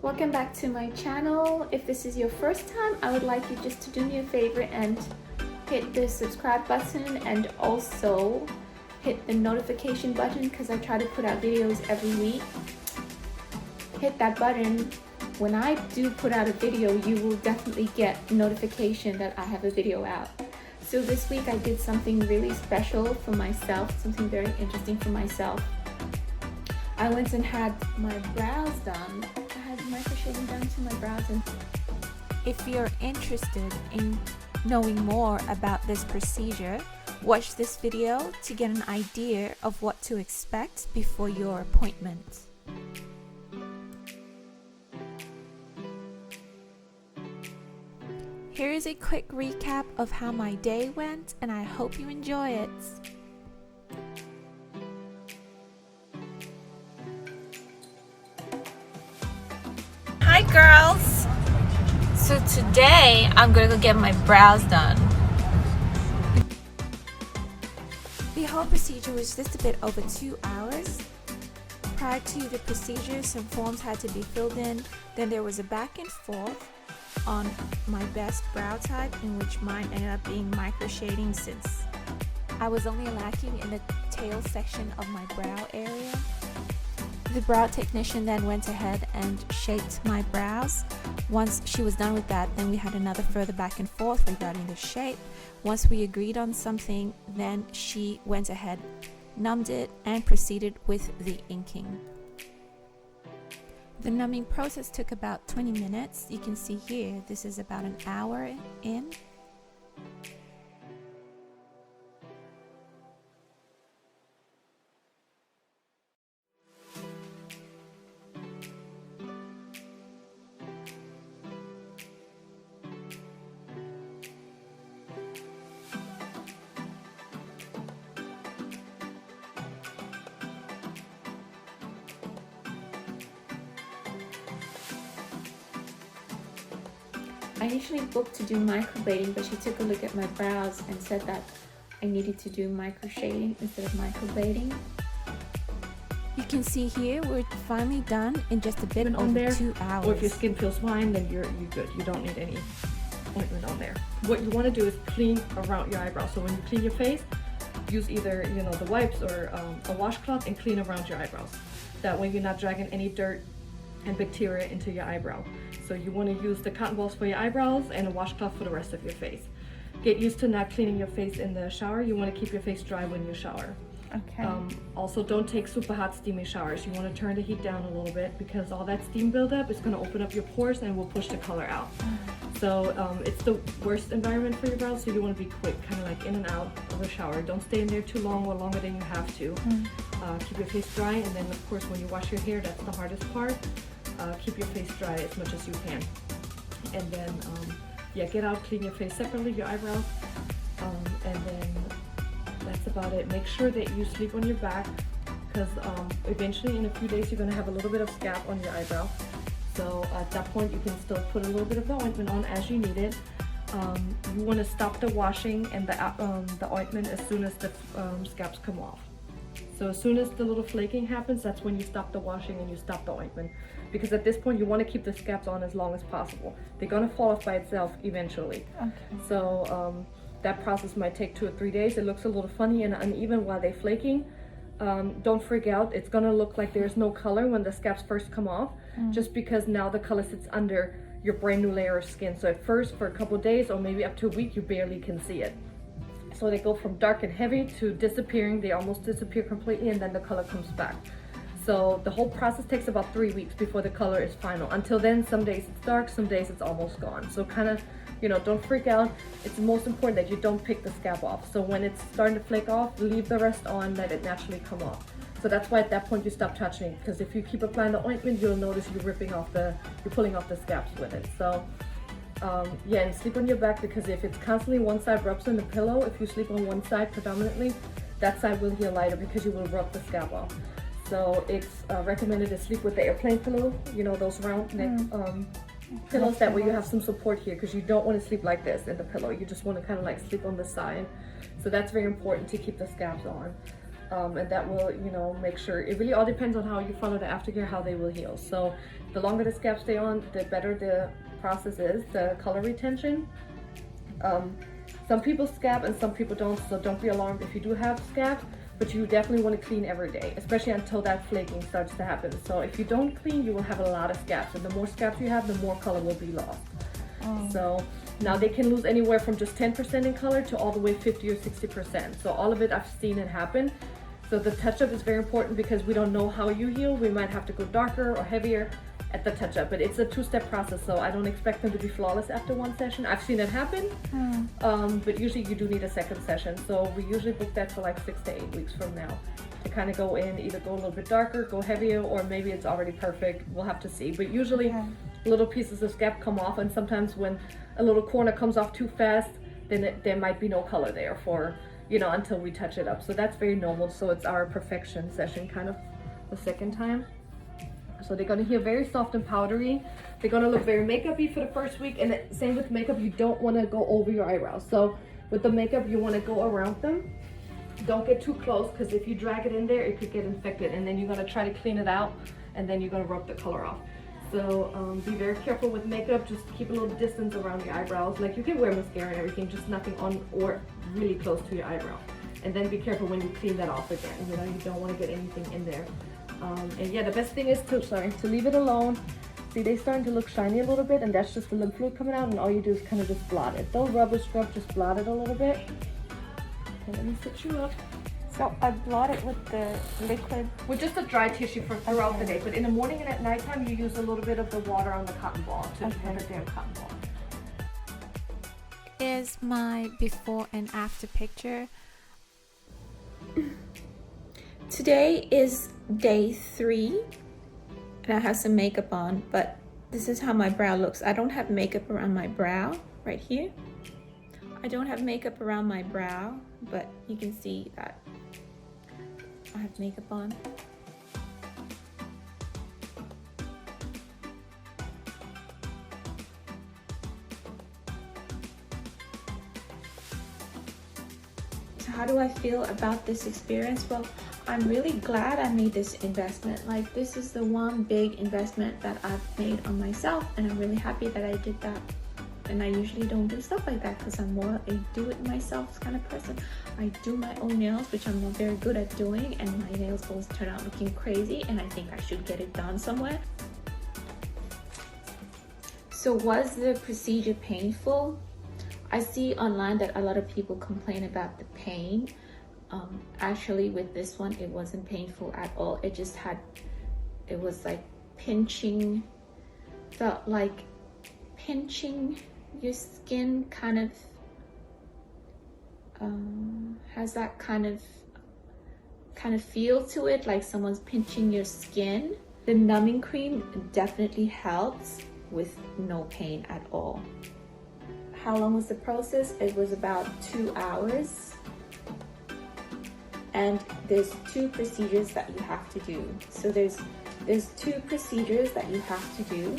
Welcome back to my channel. If this is your first time, I would like you just to do me a favor and hit the subscribe button and also hit the notification button because I try to put out videos every week. Hit that button. When I do put out a video, you will definitely get notification that I have a video out. So this week I did something really special for myself, something very interesting for myself. I went and had my brows done. I had microshading done to my brows. And if you're interested in knowing more about this procedure, watch this video to get an idea of what to expect before your appointment. Here is a quick recap of how my day went, and I hope you enjoy it. Hi girls! So today I'm gonna go get my brows done. The whole procedure was just a bit over 2 hours. Prior to the procedure, some forms had to be filled in. Then there was a back and forth on my best brow type, in which mine ended up being microshading since I was only lacking in the tail section of my brow area. The brow technician then went ahead and shaped my brows. Once she was done with that, then we had another further back and forth regarding the shape. Once we agreed on something, then she went ahead, numbed it, and proceeded with the inking. The numbing process took about 20 minutes. You can see here, this is about an hour in. I initially booked to do microblading, but she took a look at my brows and said that I needed to do microshading instead of microblading. You can see here we're finally done in just a bit over 2 hours. Or if your skin feels fine, then you're good. You don't need any ointment on there. What you want to do is clean around your eyebrows. So when you clean your face, use either the wipes or a washcloth and clean around your eyebrows. That way you're not dragging any dirt and bacteria into your eyebrow. So you want to use the cotton balls for your eyebrows and a washcloth for the rest of your face. Get used to not cleaning your face in the shower. You want to keep your face dry when you shower. Okay. Also, don't take super hot steamy showers. You want to turn the heat down a little bit because all that steam buildup is going to open up your pores and will push the color out. So it's the worst environment for your brows, so you want to be quick, kind of like in and out of the shower. Don't stay in there too long or longer than you have to. Keep your face dry, and then of course when you wash your hair, that's the hardest part. Keep your face dry as much as you can. And then get out, clean your face separately, your eyebrows, and then that's about it. Make sure that you sleep on your back because eventually in a few days you're going to have a little bit of scalp on your eyebrow. So at that point you can still put a little bit of the ointment on as you need it. You want to stop the washing and the ointment as soon as the scalps come off. So as soon as the little flaking happens, that's when you stop the washing and you stop the ointment. Because at this point you want to keep the scalps on as long as possible. They're going to fall off by itself eventually. Okay. So that process might take 2 or 3 days. It looks a little funny and uneven while they're flaking. Don't freak out. It's going to look like there's no color when the scalps first come off, just because now the color sits under your brand new layer of skin. So at first, for a couple days or maybe up to a week, you barely can see it. So they go from dark and heavy to disappearing. They almost disappear completely, and then the color comes back. So the whole process takes about 3 weeks before the color is final. Until then, some days it's dark, some days it's almost gone. So kind of, don't freak out. It's most important that you don't pick the scalp off. So when it's starting to flake off, leave the rest on, let it naturally come off. So that's why at that point you stop touching, because if you keep applying the ointment, you'll notice you're pulling off the scalps with it. So and sleep on your back, because if it's constantly one side rubs on the pillow, if you sleep on one side predominantly, that side will heal lighter because you will rub the scalp off. So it's recommended to sleep with the airplane pillow, those round neck pillows. That way you have some support here, because you don't want to sleep like this in the pillow. You just want to kind of like sleep on the side. So that's very important to keep the scalps on. and that will, you know, make sure. It really all depends on how you follow the aftercare, how they will heal. So the longer the scabs stay on, the better the process is, the color retention. Some people scab and some people don't, so don't be alarmed if you do have scab, but you definitely want to clean every day, especially until that flaking starts to happen. So if you don't clean, you will have a lot of scabs, and the more scabs you have, the more color will be lost. So now they can lose anywhere from just 10% in color to all the way 50 or 60%. So all of it, I've seen it happen. So the touch-up is very important because we don't know how you heal. We might have to go darker or heavier at the touch-up, but it's a two-step process, so I don't expect them to be flawless after one session. I've seen it happen, but usually you do need a second session. So we usually book that for like 6 to 8 weeks from now to kind of go in, either go a little bit darker, go heavier, or maybe it's already perfect. We'll have to see. But usually little pieces of scab come off, and sometimes when a little corner comes off too fast, then there might be no color there for, you know, until we touch it up. So that's very normal. So it's our perfection session kind of the second time. So they're gonna heal very soft and powdery. They're gonna look very makeup-y for the first week, and same with makeup, you don't wanna go over your eyebrows. So with the makeup, you wanna go around them. Don't get too close, because if you drag it in there, it could get infected, and then you're gonna try to clean it out, and then you're gonna rub the color off. So be very careful with makeup. Just keep a little distance around your eyebrows. Like, you can wear mascara and everything, just nothing on or really close to your eyebrow. And then be careful when you clean that off again. You know, you don't want to get anything in there. And yeah, the best thing is to leave it alone. See, they're starting to look shiny a little bit, and that's just the lymph fluid coming out, and all you do is kind of just blot it. Don't rub or scrub, just blot it a little bit. Okay, let me sit you up. So I blot it with the liquid? With just a dry tissue for throughout the day, but in the morning and at nighttime, you use a little bit of the water on the cotton ball to put it there in cotton ball. Is my before and after picture. Today is day 3, and I have some makeup on, but this is how my brow looks. I don't have makeup around my brow right here. I don't have makeup around my brow, but you can see that I have makeup on. So how do I feel about this experience? Well, I'm really glad I made this investment. Like, this is the one big investment that I've made on myself, and I'm really happy that I did that. And I usually don't do stuff like that because I'm more a do-it-myself kind of person. I do my own nails, which I'm not very good at doing, and my nails always turn out looking crazy, and I think I should get it done somewhere. So was the procedure painful? I see online that a lot of people complain about the pain. Actually, with this one, it wasn't painful at all. It just it was like pinching, felt like pinching your skin, kind of has that kind of feel to it, like someone's pinching your skin. The numbing cream definitely helps with no pain at all. How long was the process? It was about 2 hours. And there's 2 procedures that you have to do. So there's 2 procedures that you have to do,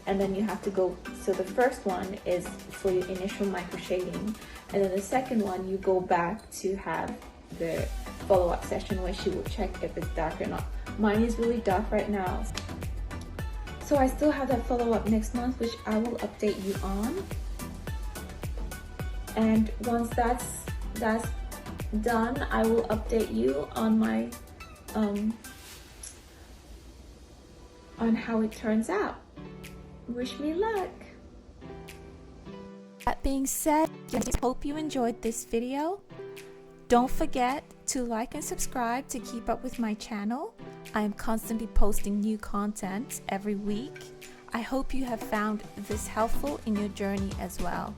and then you have to go. So the first one is for your initial microshading, and then the second one you go back to have the follow-up session where she will check if it's dark or not. Mine is really dark right now. So I still have that follow-up next month, which I will update you on. And once that's done, I will update you on my on how it turns out. Wish me luck. That being said, I hope you enjoyed this video. Don't forget to like and subscribe to keep up with my channel. I am constantly posting new content every week. I hope you have found this helpful in your journey as well.